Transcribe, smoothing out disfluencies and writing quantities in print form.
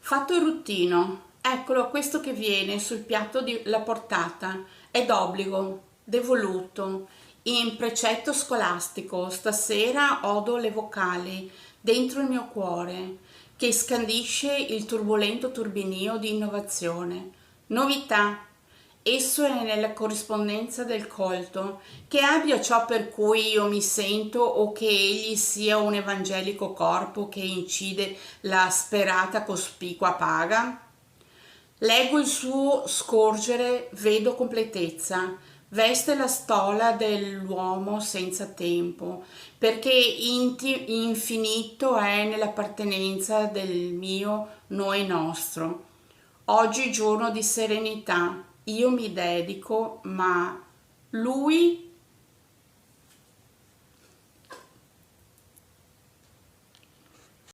Fatto il ruttino, eccolo questo che viene sul piatto la portata, è d'obbligo, devoluto, in precetto scolastico, stasera odo le vocali, dentro il mio cuore, che scandisce il turbolento turbinio di innovazione. Novità, esso è nella corrispondenza del colto, che abbia ciò per cui io mi sento o che egli sia un evangelico corpo che incide la sperata cospicua paga? Leggo il suo scorgere, vedo completezza, veste la stola dell'uomo senza tempo, perché infinito è nell'appartenenza del mio noi nostro. Oggi giorno di serenità, io mi dedico, ma lui